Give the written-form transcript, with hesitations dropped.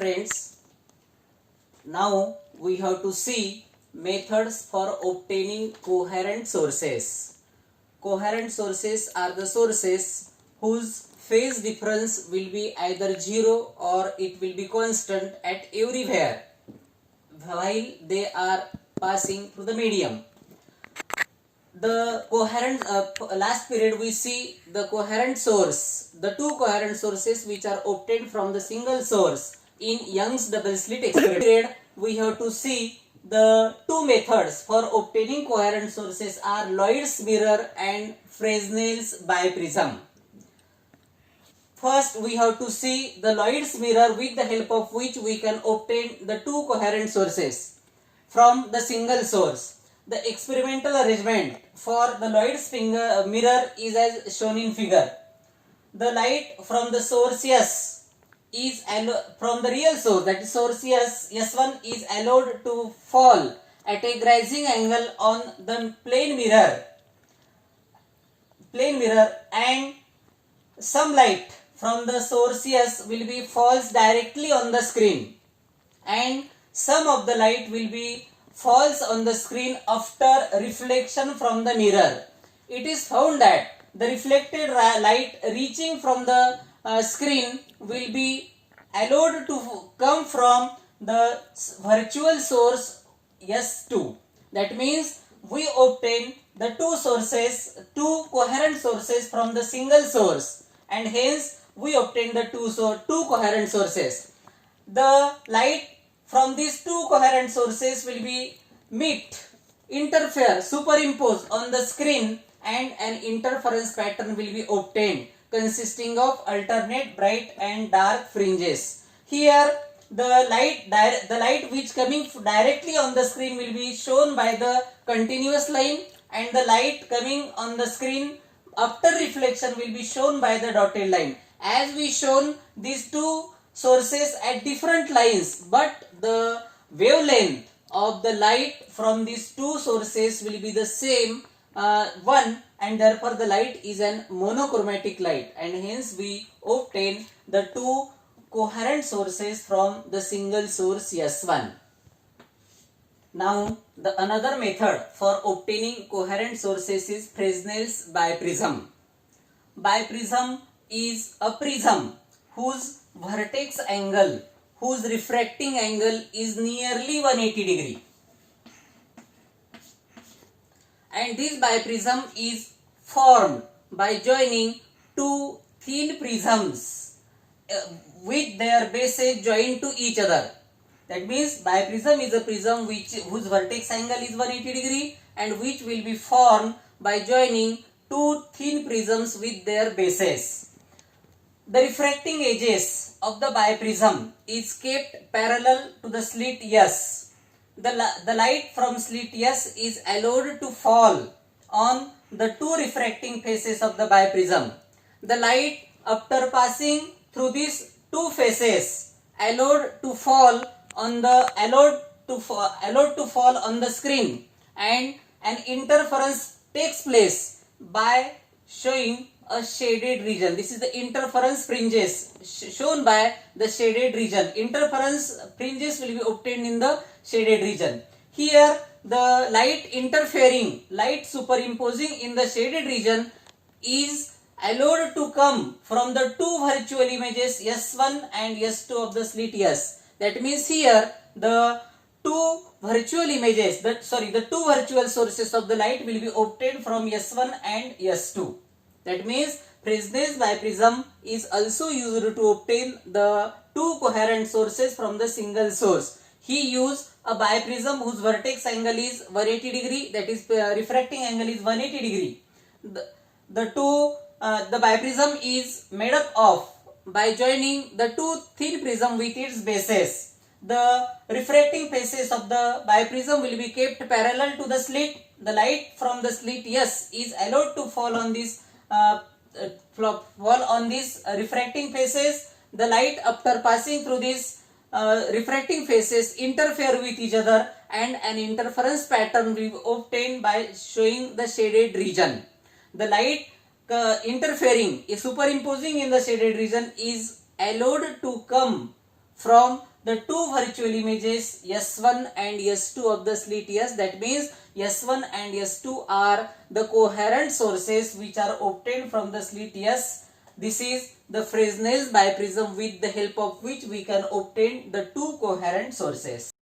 friends, now we have to see methods for obtaining coherent sources. Coherent sources are the sources whose phase difference will be either 0 or it will be constant at everywhere while they are passing through the medium. The coherent last period we see the coherent source, the two coherent sources which are obtained from the single source in Young's double slit experiment. We have to see the two methods for obtaining coherent sources are Lloyd's mirror and Fresnel's biprism. First we have to see the Lloyd's mirror, with the help of which we can obtain the two coherent sources from the single source. The experimental arrangement for the Lloyd's mirror is as shown in figure. The light from the source S is from the real source, that is source S1 is allowed to fall at a grazing angle on the plane mirror, and some light from the source S will be falls directly on the screen, and some of the light will be falls on the screen after reflection from the mirror. It is found that the reflected light reaching from the screen will be allowed to come from the virtual source S2. That means we obtain the two coherent sources from the single source, and hence we obtain the two coherent sources. The light from these two coherent sources will be interfere, superimpose on the screen, and an interference pattern will be obtained consisting of alternate bright and dark fringes. Here the light which coming directly on the screen will be shown by the continuous line, and the light coming on the screen after reflection will be shown by the dotted line. As we shown these two sources at different lines, but the wavelength of the light from these two sources will be the same one, and therefore the light is an monochromatic light, and hence we obtain the two coherent sources from the single source S1. Now the another method for obtaining coherent sources is Fresnel's biprism. Biprism is a prism whose vertex angle, whose refracting angle is nearly 180 degree, and this biprism is formed by joining two thin prisms with their bases joined to each other. That means biprism is a prism whose vertex angle is 180 degree and which will be formed by joining two thin prisms with their bases. The refracting edges of the biprism is kept parallel to the slit S. The light from slit S is allowed to fall on the two refracting faces of the biprism. The light after passing through these two faces allowed to fall on the screen, and an interference takes place by showing a shaded region. This is the interference fringes shown by the shaded region. Interference fringes will be obtained in the shaded region. Here the light superimposing in the shaded region is allowed to come from the two virtual images S1 and S2 of the slit S. That means here the two virtual sources of the light will be obtained from S1 and S2. That means Fresnel's biprism is also used to obtain the two coherent sources from the single source. He used a biprism whose vertex angle is 180 degree, that is refracting angle is 180 degree. The biprism is made up of by joining the two thin prism with its bases. The refracting faces of the biprism will be kept parallel to the slit. The light from the slit S is allowed to fall on these refracting faces. The light after passing through these refracting faces interfere with each other, and an interference pattern will be obtained by showing the shaded region. The light superimposing in the shaded region is allowed to come from the two virtual images S1 and S2 of the slit S. That means S1 and S2 are the coherent sources which are obtained from the slit S. This is the Fresnel's biprism with the help of which we can obtain the two coherent sources.